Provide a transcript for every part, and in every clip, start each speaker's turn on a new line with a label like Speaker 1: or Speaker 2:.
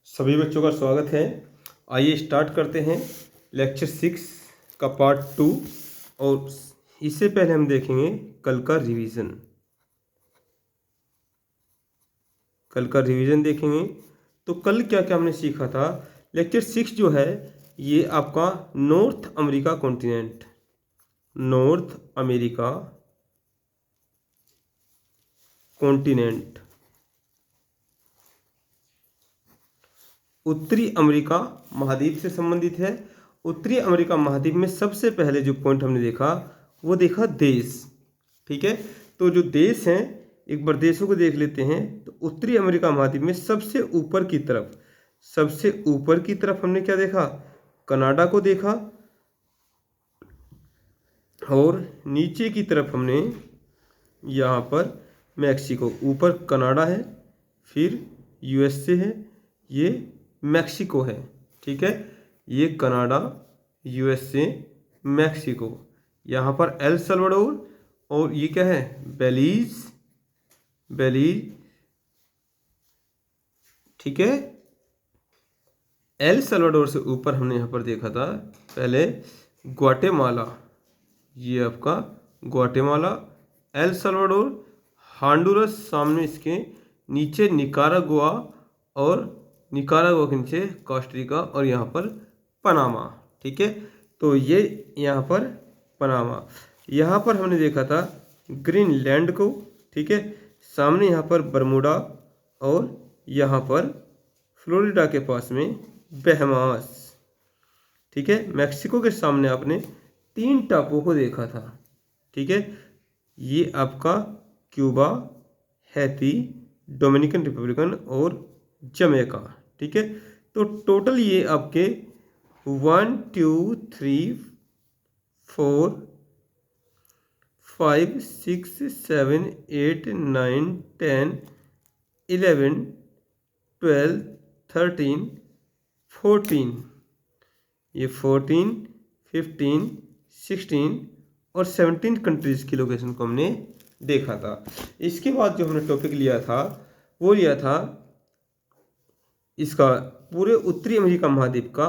Speaker 1: सभी बच्चों का स्वागत है। आइए स्टार्ट करते हैं लेक्चर 6 का पार्ट 2। और इससे पहले हम देखेंगे कल का रिवीजन देखेंगे। तो कल क्या क्या हमने सीखा था। लेक्चर 6 जो है ये आपका नॉर्थ अमेरिका कॉन्टिनेंट उत्तरी अमेरिका महाद्वीप से संबंधित है। उत्तरी अमेरिका महाद्वीप में सबसे पहले जो पॉइंट हमने देखा वो देखा देश। ठीक है, तो जो देश हैं एक बार देशों को देख लेते हैं। तो उत्तरी अमेरिका महाद्वीप में सबसे ऊपर की तरफ हमने क्या देखा, कनाडा को देखा। और नीचे की तरफ हमने यहाँ पर मैक्सिको, ऊपर कनाडा है, फिर यूएसए है, ये मैक्सिको है। ठीक है, ये कनाडा, यूएसए, मैक्सिको, यहाँ पर एल सल्वाडोर, और ये क्या है, बेलीज। ठीक है, एल सल्वाडोर से ऊपर हमने यहाँ पर देखा था पहले ग्वाटेमाला, ये आपका ग्वाटेमाला, एल सल्वाडोर, हांडुरस, सामने इसके नीचे निकारागुआ, और निकारागुआ के नीचे कोस्टारिका, और यहाँ पर पनामा। ठीक है, तो ये यहाँ पर पनामा। यहाँ पर हमने देखा था ग्रीनलैंड को। ठीक है, सामने यहाँ पर बरमूडा, और यहाँ पर फ्लोरिडा के पास में बहमास। ठीक है, मैक्सिको के सामने आपने 3 टापुओं को देखा था। ठीक है, ये आपका क्यूबा, हैती, डोमिनिकन रिपब्लिकन और जमैका। ठीक है, तो टोटल ये आपके 1 2 3 4 5 6 7 8 9 10 11 12 13 14, ये 14 15 16 और 17 कंट्रीज़ की लोकेशन को हमने देखा था। इसके बाद जो हमने टॉपिक लिया था वो लिया था इसका पूरे उत्तरी अमेरिका महाद्वीप का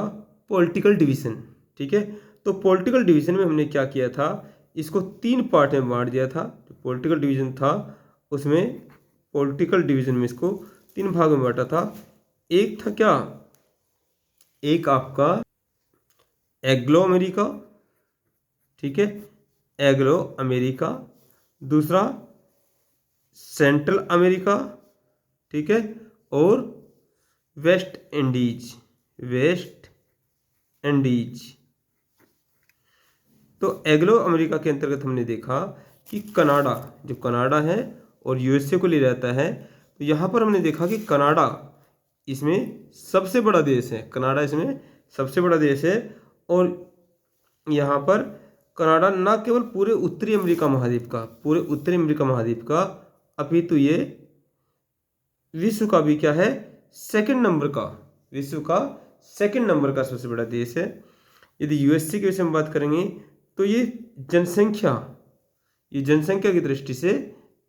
Speaker 1: पॉलिटिकल डिवीज़न। ठीक है, तो पॉलिटिकल डिवीज़न में हमने क्या किया था, इसको 3 पार्ट में बांट दिया था। जो पॉलिटिकल डिवीज़न था उसमें पॉलिटिकल डिवीज़न में इसको 3 भागों में बांटा था। एक था क्या, एक आपका एग्लो अमेरिका। ठीक है, एग्लो अमेरिका। दूसरा सेंट्रल अमेरिका। ठीक है, और वेस्ट इंडीज। तो एग्लो अमेरिका के अंतर्गत हमने देखा कि कनाडा, जो कनाडा है और यूएसए को ले जाता है, तो यहाँ पर हमने देखा कि कनाडा इसमें सबसे बड़ा देश है। कनाडा इसमें सबसे बड़ा देश है, और यहाँ पर कनाडा न केवल पूरे उत्तरी अमेरिका महाद्वीप का अपितु ये विश्व का भी क्या है, विश्व का सेकंड नंबर का सबसे बड़ा देश है। यदि यूएसए के विषय में बात करेंगे तो ये जनसंख्या की दृष्टि से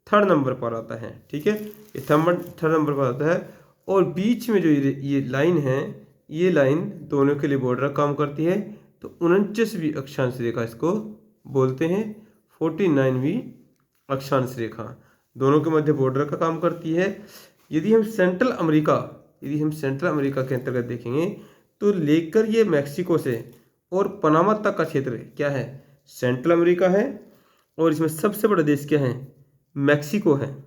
Speaker 1: 3rd नंबर पर आता है। ठीक है, ये 3rd नंबर पर आता है। और बीच में जो ये लाइन है, ये लाइन दोनों के लिए बॉर्डर काम करती है। तो 49वीं अक्षांश रेखा इसको बोलते हैं, 49वीं अक्षांश रेखा दोनों के मध्य बॉर्डर का काम करती है। यदि हम सेंट्रल अमेरिका के अंतर्गत देखेंगे तो लेकर ये मैक्सिको से और पनामा तक का क्षेत्र क्या है, सेंट्रल अमेरिका है। और इसमें सबसे बड़ा देश क्या है, मैक्सिको है,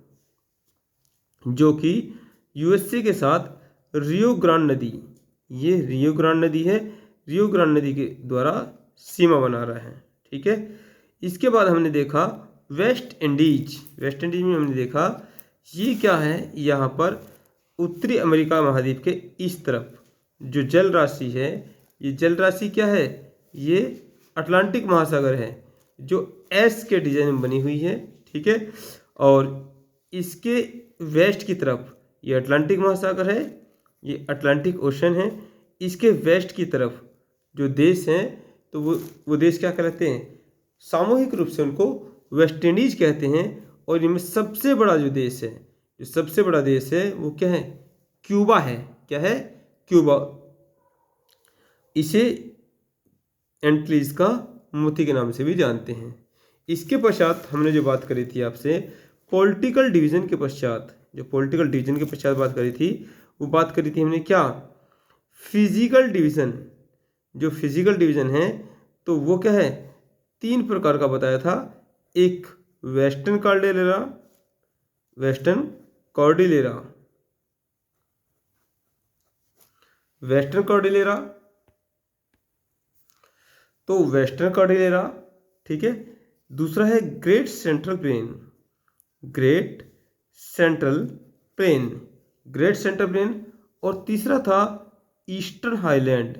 Speaker 1: जो कि यूएसए के साथ रियो ग्रांड नदी, ये रियो ग्रांड नदी है, रियो ग्रांड नदी के द्वारा सीमा बना रहा है। ठीक है, इसके बाद हमने देखा वेस्ट इंडीज में हमने देखा ये क्या है, यहाँ पर उत्तरी अमेरिका महाद्वीप के इस तरफ जो जल राशि है, ये जल राशि क्या है, ये अटलांटिक महासागर है, जो एस के डिजाइन में बनी हुई है। ठीक है, और इसके वेस्ट की तरफ ये अटलांटिक महासागर है, ये अटलांटिक ओशन है। इसके वेस्ट की तरफ जो देश हैं तो वो देश क्या कहलाते हैं, सामूहिक रूप से उनको वेस्ट इंडीज कहते हैं। और इनमें सबसे बड़ा जो देश है वो क्या है, क्यूबा है। क्या है, क्यूबा, इसे एंटीज का मोती के नाम से भी जानते हैं। इसके पश्चात हमने जो बात करी थी आपसे पॉलिटिकल डिवीजन के पश्चात, जो पॉलिटिकल डिवीजन के पश्चात बात करी थी, वो बात करी थी हमने क्या, फिजिकल डिवीजन। जो फिजिकल डिवीजन है तो वो क्या है, 3 प्रकार का बताया था। एक western cordillera, western cordillera, western cordillera, तो वेस्टर्न कॉर्डिलेरा, ठीक है। दूसरा है great central plain, great central plain, great central plain. और तीसरा था ईस्टर्न हाईलैंड,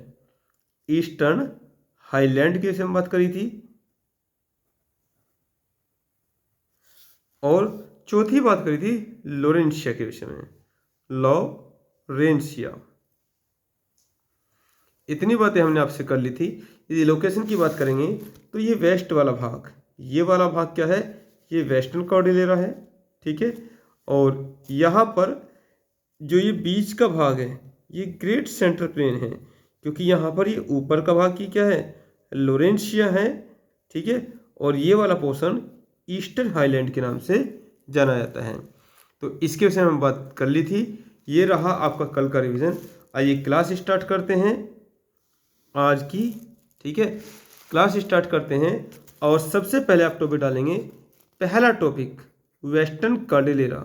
Speaker 1: ईस्टर्न हाईलैंड की जैसे हम बात करी थी। और चौथी बात करी थी लोरेंशिया के विषय में, लॉरेंशिया। इतनी बातें हमने आपसे कर ली थी। यदि लोकेशन की बात करेंगे तो ये वेस्ट वाला भाग, ये वाला भाग क्या है, ये वेस्टर्न कॉर्डिलेरा है, ठीक है। और यहाँ पर जो ये बीच का भाग है ये ग्रेट सेंट्रल प्लेन है, क्योंकि यहाँ पर ये ऊपर का भाग की क्या है, लोरेंशिया है, ठीक है। और ये वाला पोर्शन ईस्टर्न हाईलैंड के नाम से जाना जाता है। तो इसके विषय में हम बात कर ली थी। ये रहा आपका कल का रिवीजन। आइए क्लास स्टार्ट करते हैं आज की, ठीक है। क्लास स्टार्ट करते हैं और सबसे पहले आप टॉपिक डालेंगे, पहला topic western cordillera,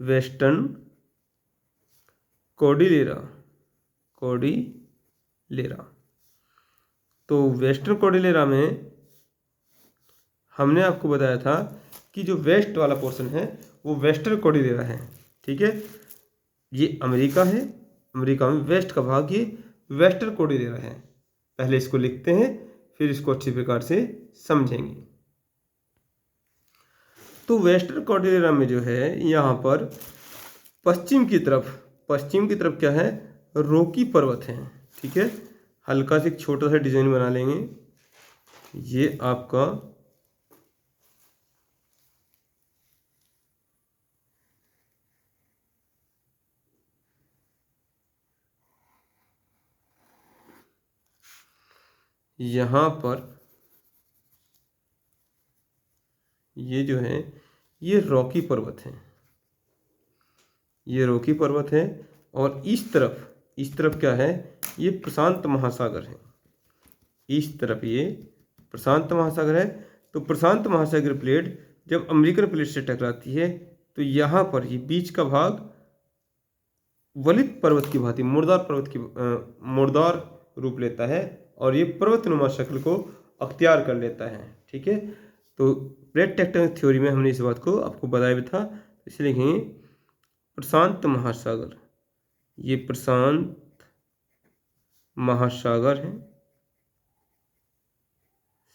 Speaker 1: western Cordillera, Cordillera. तो वेस्टर्न कॉर्डिलेरा में हमने आपको बताया था कि जो वेस्ट वाला पोर्शन है वो वेस्टर्न कॉर्डिलेरा है, ठीक है। ये अमेरिका है, अमेरिका में वेस्ट का भाग ये वेस्टर्न कॉर्डिलेरा है। पहले इसको लिखते हैं फिर इसको अच्छी प्रकार से समझेंगे। तो वेस्टर्न कॉर्डिलेरा में जो है यहाँ पर पश्चिम की तरफ क्या है, रॉकी पर्वत है, ठीक है। हल्का से एक छोटा सा डिजाइन बना लेंगे। ये आपका यहाँ पर ये जो है ये रॉकी पर्वत है, ये रॉकी पर्वत है। और इस तरफ क्या है, ये प्रशांत महासागर है। इस तरफ ये प्रशांत महासागर है। तो प्रशांत महासागर प्लेट जब अमेरिकन प्लेट से टकराती है तो यहाँ पर ये बीच का भाग वलित पर्वत की भांति मुर्दार रूप लेता है और ये पर्वतनुमा शक्ल को अख्तियार कर लेता है, ठीक है। तो प्लेट टेक्टोनिक थ्योरी में हमने इस बात को आपको बताया भी था, इसलिए लिखेंगे प्रशांत महासागर, ये प्रशांत महासागर है,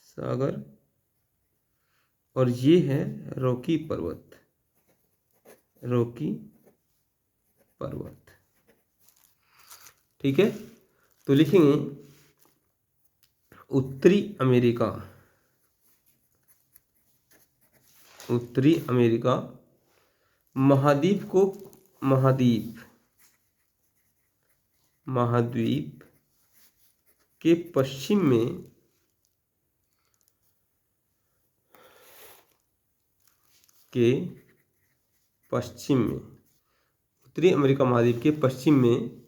Speaker 1: सागर। और ये है रॉकी पर्वत, रॉकी पर्वत, ठीक है। तो लिखेंगे उत्तरी अमेरिका, उत्तरी अमेरिका महाद्वीप को महाद्वीप के पश्चिम में उत्तरी अमेरिका महाद्वीप के पश्चिम में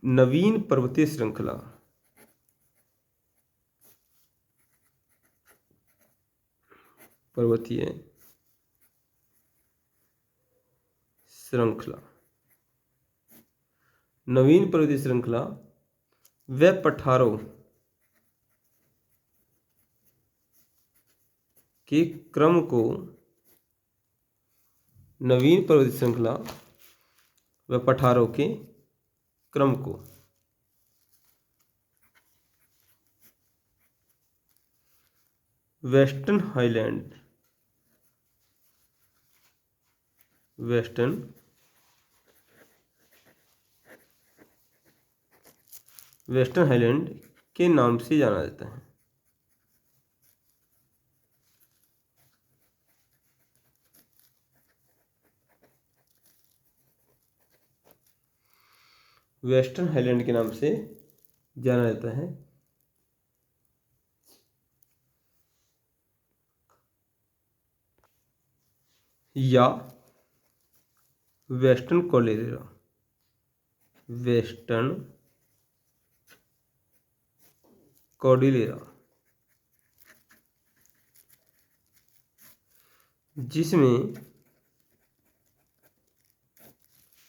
Speaker 1: नवीन पर्वतीय श्रृंखला, नवीन पर्वतीय श्रृंखला व पठारों के क्रम को, नवीन पर्वतीय श्रृंखला व पठारों के क्रम को वेस्टर्न हाईलैंड, वेस्टर्न हाईलैंड के नाम से जाना जाता है। वेस्टर्न हाईलैंड के नाम से जाना जाता है। या वेस्टर्न कॉर्डेलिया, वेस्टर्न कॉर्डेलिया, जिसमें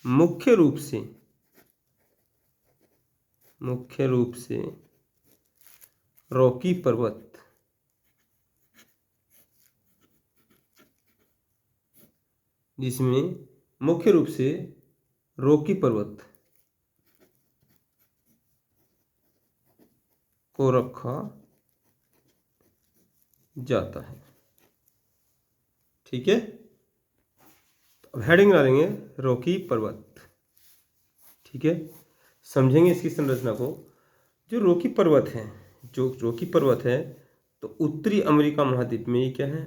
Speaker 1: मुख्य रूप से रॉकी पर्वत, जिसमें मुख्य रूप से रॉकी पर्वत को रखा जाता है। ठीक है, अब हेडिंग डालेंगे रॉकी पर्वत। ठीक है, समझेंगे इसकी संरचना को। जो रॉकी पर्वत है, तो उत्तरी अमेरिका महाद्वीप में ये क्या है,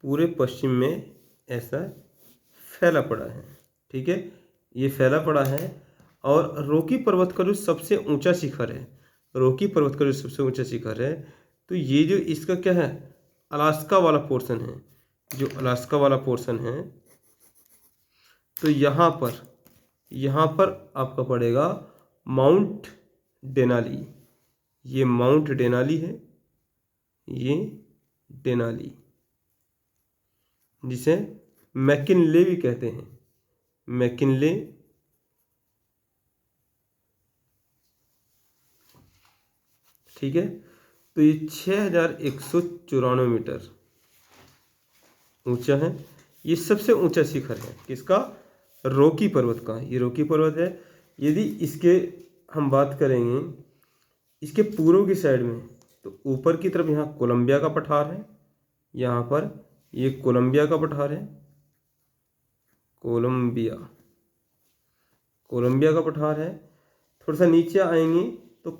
Speaker 1: पूरे पश्चिम में ऐसा फैला पड़ा है। ठीक है, ये फैला पड़ा है। और रॉकी पर्वत का जो सबसे ऊंचा शिखर है, तो ये जो इसका क्या है, अलास्का वाला पोर्शन है, जो अलास्का वाला पोर्शन है, तो यहाँ पर आपका पड़ेगा माउंट डेनाली। ये माउंट डेनाली है, ये डेनाली, जिसे मैकिनले भी कहते हैं, मैकिनले। ठीक है, तो ये 6194 मीटर ऊंचा है। ये सबसे ऊंचा शिखर है किसका, रॉकी पर्वत का। ये रॉकी पर्वत है। यदि इसके हम बात करेंगे इसके पूर्व की साइड में, तो ऊपर की तरफ यहाँ कोलंबिया का पठार है, यहाँ पर ये कोलंबिया का पठार है, कोलंबिया का पठार है। थोड़ा सा नीचे आएंगे तो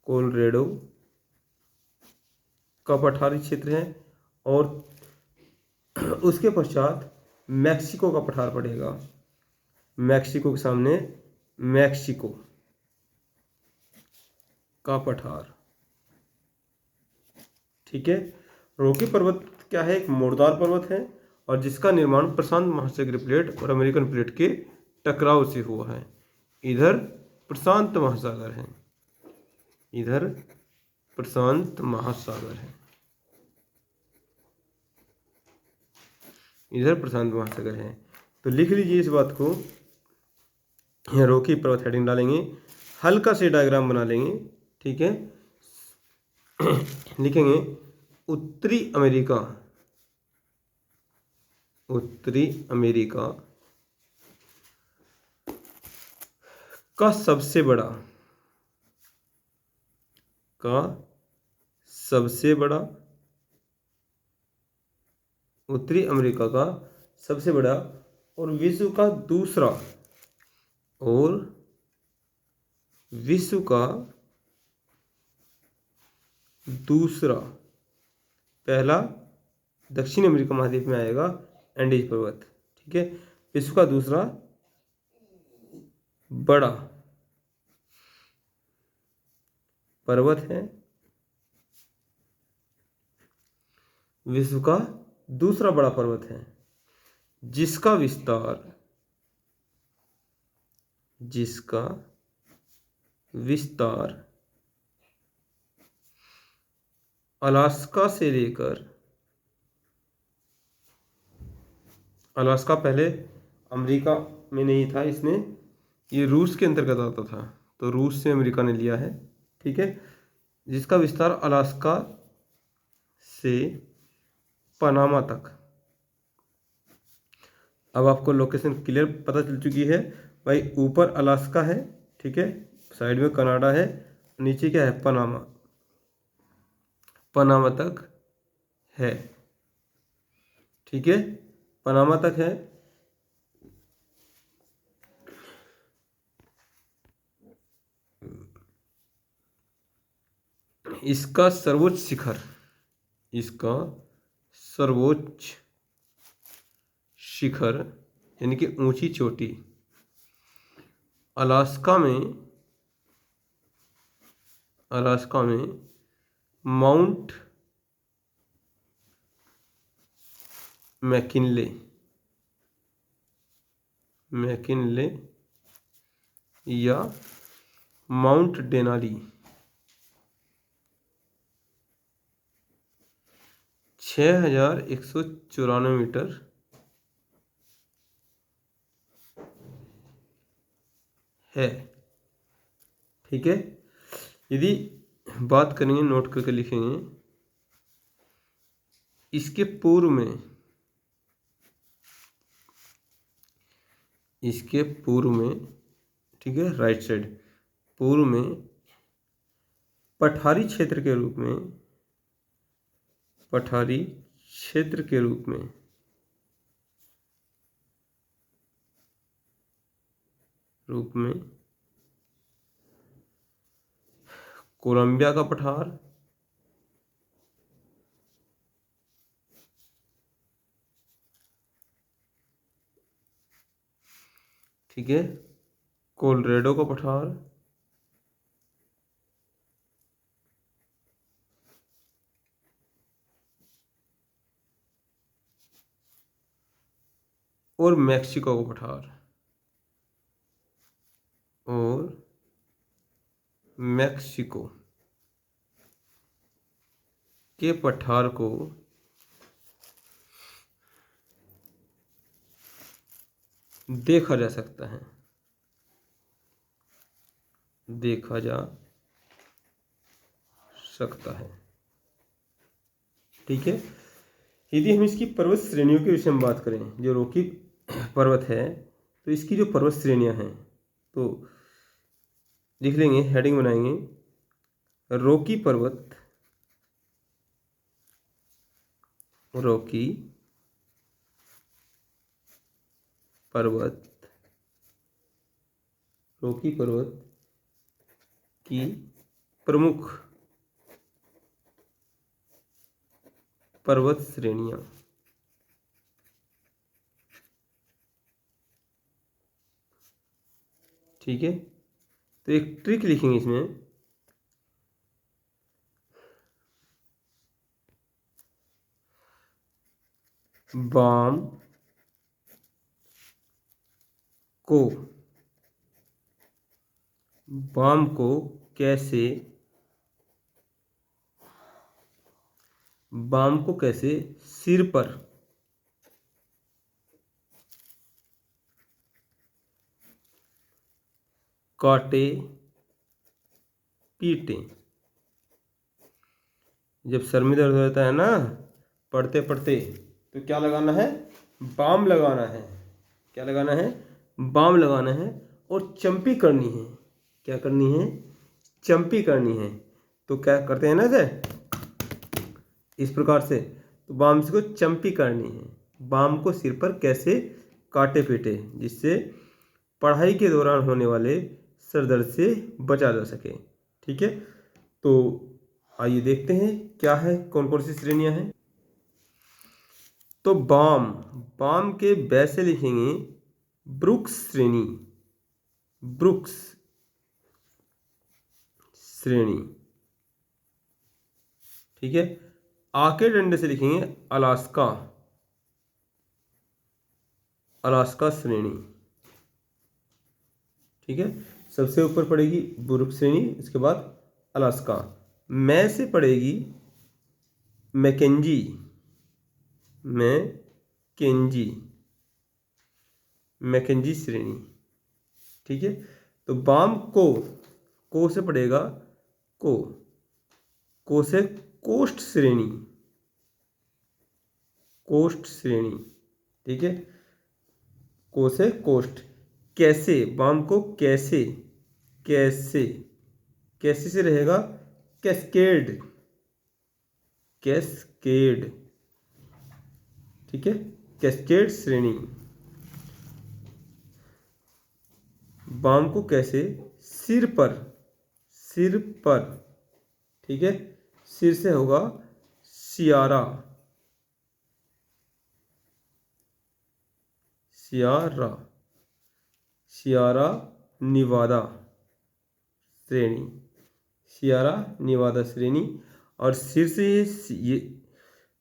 Speaker 1: कोलोरेडो का पठारी क्षेत्र है। और उसके पश्चात मैक्सिको का पठार पड़ेगा, मैक्सिको के सामने मैक्सिको का पठार। ठीक है, रॉकी पर्वत क्या है, एक मोड़दार पर्वत है, और जिसका निर्माण प्रशांत महासागरीय प्लेट और अमेरिकन प्लेट के टकराव से हुआ है। इधर प्रशांत महासागर है, इधर प्रशांत महासागर है, इधर प्रशांत महासागर है। तो लिख लीजिए इस बात को, यहाँ रॉकी पर्वत हेडिंग डालेंगे, हल्का से डायग्राम बना लेंगे। ठीक है, लिखेंगे उत्तरी अमेरिका का सबसे बड़ा उत्तरी अमेरिका का सबसे बड़ा और विश्व का दूसरा पहला दक्षिण अमेरिका महाद्वीप में आएगा एंडीज पर्वत। ठीक है, विश्व का दूसरा बड़ा पर्वत है, विश्व का दूसरा बड़ा पर्वत है, जिसका विस्तार अलास्का से लेकर, अलास्का पहले अमेरिका में नहीं था, इसमें ये रूस के अंतर्गत आता था, तो रूस से अमेरिका ने लिया है। ठीक है, जिसका विस्तार अलास्का से पनामा तक। अब आपको लोकेशन क्लियर पता चल चुकी है भाई। ऊपर अलास्का है, ठीक है, साइड में कनाडा है, नीचे क्या है, पनामा तक है। ठीक है, पनामा तक है। इसका सर्वोच्च शिखर यानी कि ऊंची चोटी अलास्का में माउंट मैकिनले या माउंट डेनाली 6194 मीटर है। ठीक है, यदि बात करेंगे, नोट करके लिखेंगे, इसके पूर्व में ठीक है, राइट साइड पूर्व में पठारी क्षेत्र के रूप में कोलंबिया का पठार, ठीक है, कोलोराडो का पठार, और मैक्सिको का पठार, मैक्सिको के पठार को देखा जा सकता है, ठीक है। यदि हम इसकी पर्वत श्रेणियों के विषय में बात करें, जो रॉकी पर्वत है, तो इसकी जो पर्वत श्रेणियां हैं, तो लिख लेंगे, हेडिंग बनाएंगे, रॉकी पर्वत, की प्रमुख पर्वत श्रेणियां। ठीक है, तो एक ट्रिक लिखेंगे इसमें, बाम को कैसे सिर पर काटे पीटे। जब सर में दर्द होता है ना पढ़ते पढ़ते, तो क्या लगाना है, बाम लगाना है। क्या लगाना है, बाम लगाना है, और चंपी करनी है। क्या करनी है, चंपी करनी है। तो क्या करते हैं ना सर, इस प्रकार से, तो बाम से को चंपी करनी है। बाम को सिर पर कैसे काटे पीटे, जिससे पढ़ाई के दौरान होने वाले सर दर्द से बचा जा सके। ठीक है, तो आइए देखते हैं क्या है, कौन कौन सी श्रेणियां हैं। तो बाम के वैसे लिखेंगे ब्रुक्स श्रेणी। ठीक है, आके डंडे से लिखेंगे अलास्का श्रेणी। ठीक है, सबसे ऊपर पड़ेगी ब्रुक्स श्रेणी, इसके बाद अलास्का। मैं से पड़ेगी मैकेंजी श्रेणी। ठीक है, तो बाम को से पड़ेगा को से कोस्ट श्रेणी। ठीक है, को से कोस्ट। कैसे, बाम को कैसे से रहेगा कैस्केड। ठीक है, कैस्केड श्रेणी। बाम को कैसे सिर पर। ठीक है, सिर से होगा सियारा निवादा श्रेणी, सियारा निवादा श्रेणी। और सिर से ये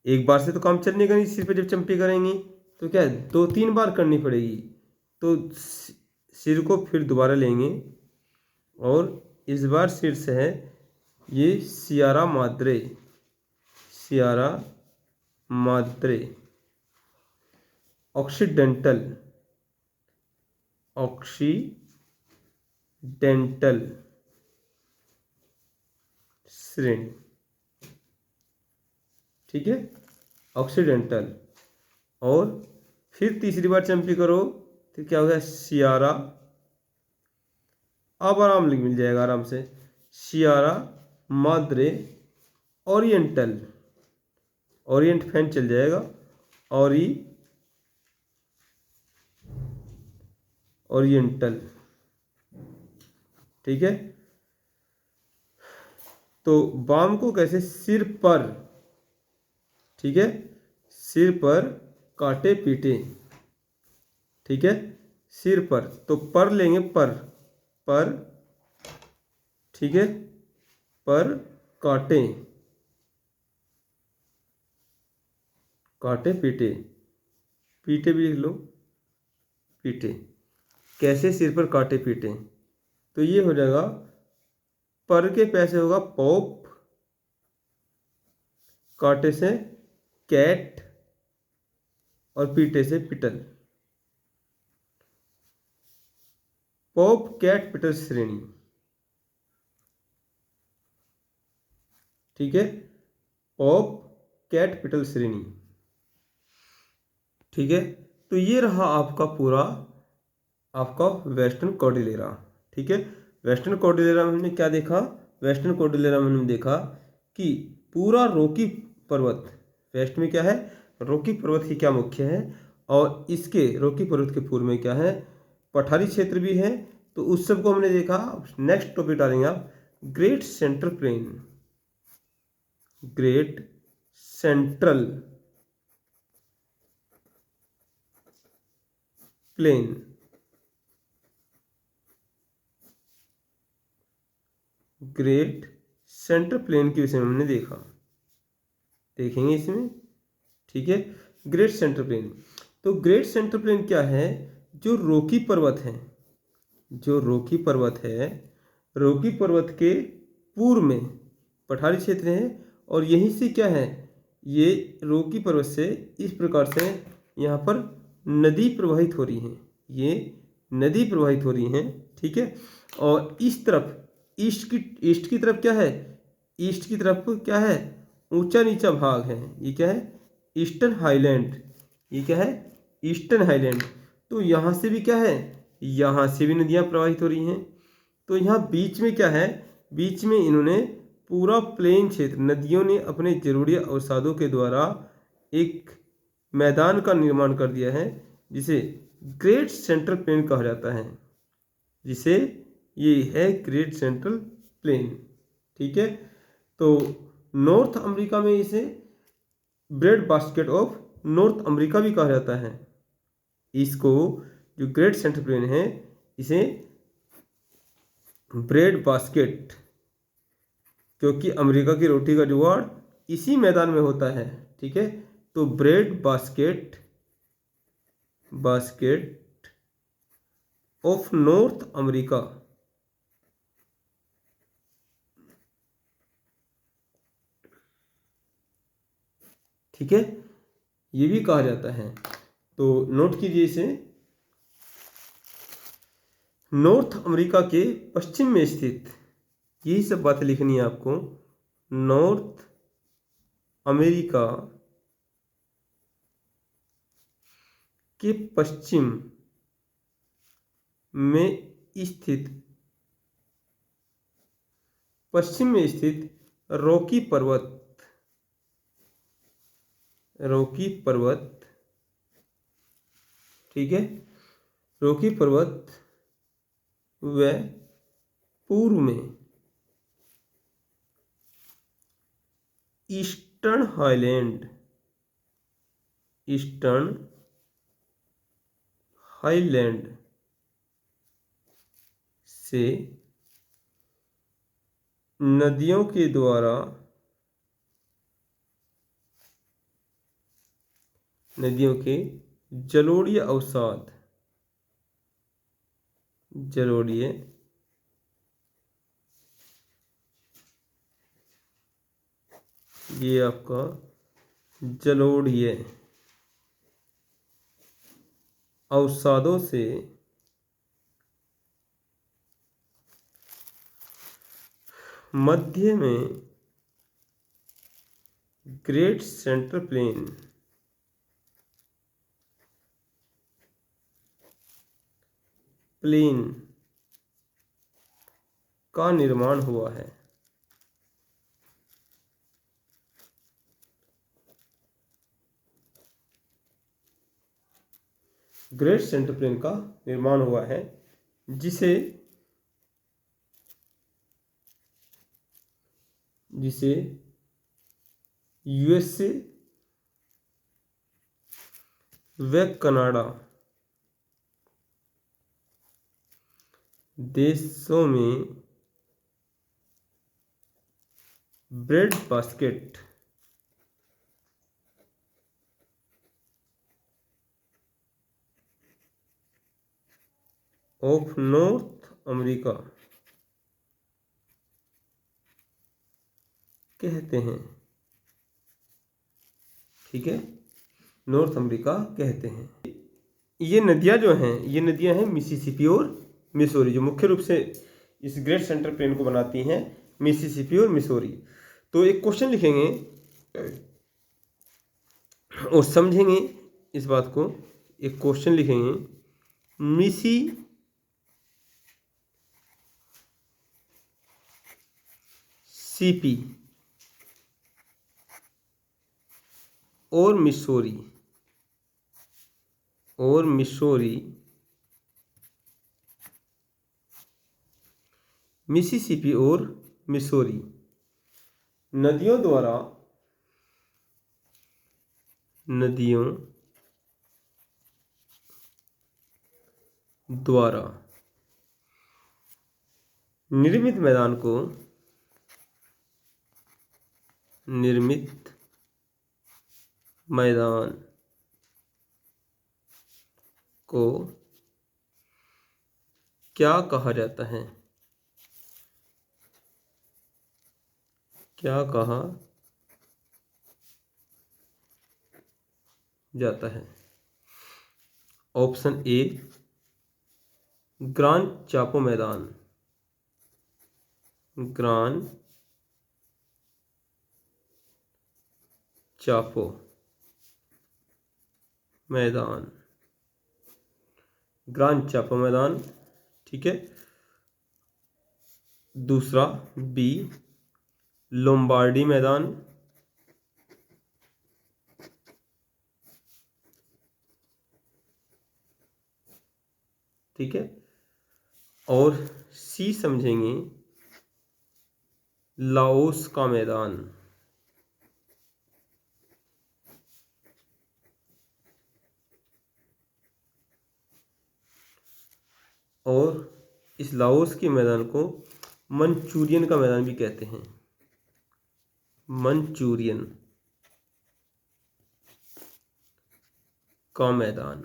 Speaker 1: एक बार से तो काम चलने का नहीं, सिर पे जब चंपी करेंगे तो क्या है 2-3 बार करनी पड़ेगी। तो सिर को फिर दोबारा लेंगे और इस बार सिर से है ये Sierra Madre, Sierra Madre. Occidental, Occidental श्रेणी, ठीक है, ऑक्सीडेंटल। और फिर तीसरी बार चंपी करो तो क्या होगा सियारा, अब आराम मिल जाएगा आराम से, Sierra Madre Oriental, Orient fan चल जाएगा, ओरिएंटल, ठीक है। तो बाम को कैसे, सिर पर, ठीक है, सिर पर काटे पीटे, ठीक है, सिर पर। तो पर लेंगे, पर, ठीक है, पर काटे, काटे पीटे, पीटे भी लिख लो, पीटे। कैसे सिर पर काटे पीटे, तो ये हो जाएगा पर के पैसे होगा पॉप, काटे से कैट और पीटे से पिटल, पॉप कैट पिटल श्रेणी, ठीक है, पॉप कैट पिटल श्रेणी, ठीक है। तो ये रहा आपका पूरा आपका वेस्टर्न कॉर्डिलेरा, ठीक है। वेस्टर्न कॉर्डिलेरा में हमने क्या देखा, वेस्टर्न कॉर्डिलेरा में हमने देखा कि पूरा रॉकी पर्वत, वेस्ट में क्या है रॉकी पर्वत ही क्या मुख्य है, और इसके रॉकी पर्वत के पूर्व में क्या है पठारी क्षेत्र भी है। तो उस सब को हमने देखा। नेक्स्ट टॉपिक डालेंगे आप great central plain, great central plain, great central plain के विषय में हमने देखा, देखेंगे इसमें, ठीक है। ग्रेट सेंट्रल प्लेन, तो ग्रेट सेंट्रल प्लेन क्या है, जो रॉकी पर्वत है, जो रॉकी पर्वत है, रॉकी पर्वत के पूर्व में पठारी क्षेत्र है, और यहीं से क्या है ये रॉकी पर्वत से इस प्रकार से यहाँ पर नदी प्रवाहित हो रही है, ये नदी प्रवाहित हो रही है, ठीक है। और इस तरफ ईस्ट की तरफ क्या है, ईस्ट की तरफ क्या है ऊंचा नीचा भाग है, ये क्या है ईस्टर्न हाईलैंड, ये क्या है ईस्टर्न हाईलैंड। तो यहाँ से भी क्या है, यहाँ से भी नदियाँ प्रवाहित हो रही हैं। तो यहाँ बीच में क्या है, बीच में इन्होंने पूरा प्लेन क्षेत्र, नदियों ने अपने जरूरी अवसादों के द्वारा एक मैदान का निर्माण कर दिया है, जिसे ग्रेट सेंट्रल प्लेन कहा जाता है, जिसे ये है ग्रेट सेंट्रल प्लेन, ठीक है। तो नॉर्थ अमेरिका में इसे bread basket of north America भी कहा जाता है। इसको जो ग्रेट सेंट्रल प्लेन है इसे ब्रेड बास्केट, क्योंकि अमेरिका की रोटी का जुगाड़ इसी मैदान में होता है, ठीक है। तो bread basket, basket of north America, ठीक है, ये भी कहा जाता है। तो नोट कीजिए इसे, नॉर्थ अमेरिका के पश्चिम में स्थित, यही सब बातें लिखनी है आपको, नॉर्थ अमेरिका के पश्चिम में स्थित, पश्चिम में स्थित रॉकी पर्वत, रॉकी पर्वत, ठीक है, रॉकी पर्वत व पूर्व में ईस्टर्न हाईलैंड, ईस्टर्न हाईलैंड से नदियों के द्वारा नदियों के जलोढ़ीय अवसाद जलोढ़ीय ये आपका जलोढ़ीय अवसादों से मध्य में ग्रेट सेंट्रल प्लेन का निर्माण हुआ है। ग्रेट सेंट्रल प्लेन का निर्माण हुआ है जिसे यूएसए व कनाडा देशों में bread basket of north America कहते हैं। ठीक है, नॉर्थ अमेरिका कहते हैं। ये नदियां जो हैं, ये नदियां हैं मिसिसिपी और मिसौरी, जो मुख्य रूप से इस ग्रेट सेंट्रल प्लेन को बनाती हैं, मिसिसिपी और मिसौरी। तो एक क्वेश्चन लिखेंगे और समझेंगे इस बात को। एक क्वेश्चन लिखेंगे, मिसिसिपी और मिसौरी मिसिसिपी और मिसौरी नदियों द्वारा निर्मित मैदान को क्या कहा जाता है? क्या कहा जाता है? ऑप्शन ए ग्रान चापो मैदान, ग्रान चापो मैदान, ग्रान चापो मैदान। ठीक है। दूसरा बी लोम्बार्डी मैदान, ठीक है। और सी समझेंगे लाओस का मैदान, और इस लाओस के मैदान को मंचूरियन का मैदान भी कहते हैं। मंचूरियन का मैदान,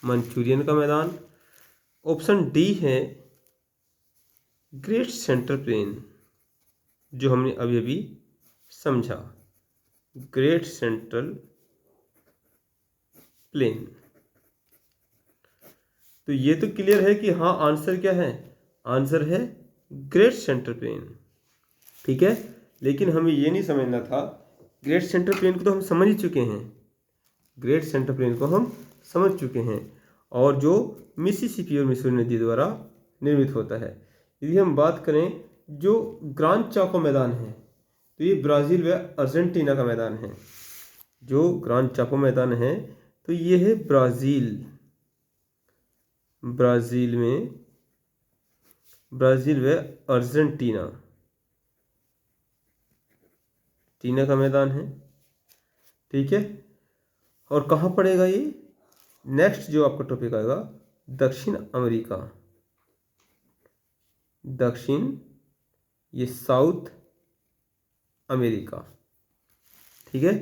Speaker 1: मंचूरियन का मैदान। ऑप्शन डी है ग्रेट सेंट्रल प्लेन, जो हमने अभी अभी समझा, ग्रेट सेंट्रल प्लेन। तो ये तो क्लियर है कि हाँ, आंसर क्या है? आंसर है ग्रेट सेंट्रल प्लेन। ठीक है, लेकिन हमें ये नहीं समझना था, ग्रेट सेंट्रल प्लेन को तो हम समझ ही चुके हैं, ग्रेट सेंट्रल प्लेन को हम समझ चुके हैं, और जो मिसिसिपी और मिसौरी नदी द्वारा निर्मित होता है। यदि हम बात करें जो ग्रान चाको मैदान है, तो ये ब्राज़ील व अर्जेंटीना का मैदान है। जो ग्रान चाको मैदान है, तो ये है ब्राज़ील में, ब्राज़ील व अर्जेंटीना का मैदान है। ठीक है, और कहाँ पड़ेगा ये? नेक्स्ट जो आपका टॉपिक आएगा दक्षिण अमेरिका, दक्षिण ये साउथ अमेरिका, ठीक है,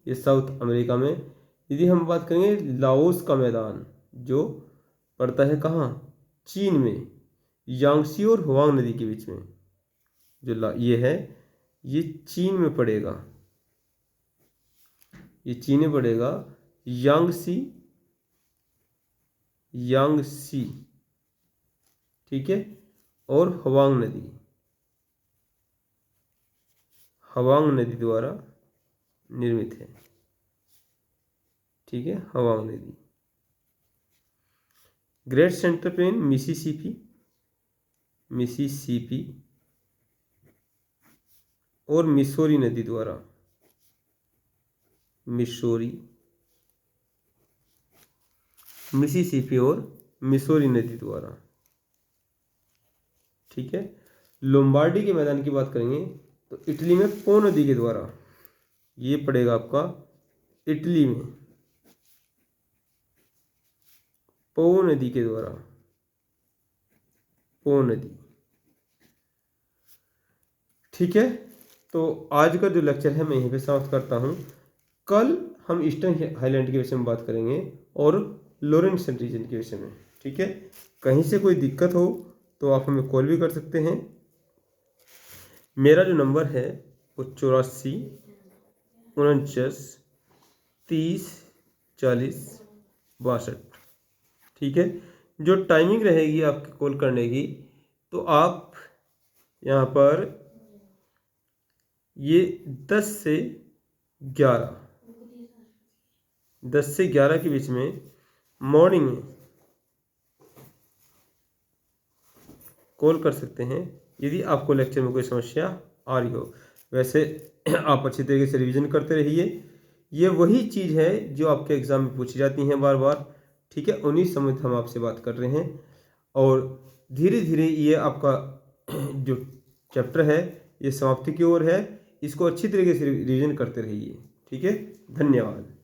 Speaker 1: ये साउथ अमेरिका में। यदि हम बात करेंगे लाओस का मैदान जो पड़ता है कहाँ, चीन में, यांगसी और हुआंग नदी के बीच में, जो ये है ये चीन में पड़ेगा, ये चीन में पड़ेगा। यांगसी, यांगसी, ठीक है, और हुआंग नदी, हुआंग नदी द्वारा निर्मित है, ठीक है, हुआंग नदी। Great central plain Mississippi, Mississippi और मिसौरी नदी द्वारा, मिसौरी, मिसिसिपी और मिसौरी नदी द्वारा, ठीक है। लोम्बार्डी के मैदान की बात करेंगे तो इटली में पो नदी के द्वारा, ये पड़ेगा आपका इटली में, पो नदी के द्वारा, पो नदी, ठीक है। तो आज का जो लेक्चर है मैं यहीं पे समाप्त करता हूँ। कल हम ईस्टर्न हाईलैंड के विषय में बात करेंगे और लॉरेंट्स रीजन के विषय में, ठीक है। कहीं से कोई दिक्कत हो तो आप हमें कॉल भी कर सकते हैं। मेरा जो नंबर है वो 84 49 30 40 62, ठीक है। जो टाइमिंग रहेगी आपकी कॉल करने की, तो आप यहाँ पर ये 10 से 11 के बीच में मॉर्निंग में कॉल कर सकते हैं यदि आपको लेक्चर में कोई समस्या आ रही हो। वैसे आप अच्छी तरीके से रिवीजन करते रहिए, ये वही चीज़ है जो आपके एग्ज़ाम में पूछी जाती हैं बार बार, ठीक है। उन्हीं समय हम आपसे बात कर रहे हैं और धीरे धीरे ये आपका जो चैप्टर है ये समाप्ति की ओर है। इसको अच्छी तरीके से रिवीजन करते रहिए, ठीक है। धन्यवाद।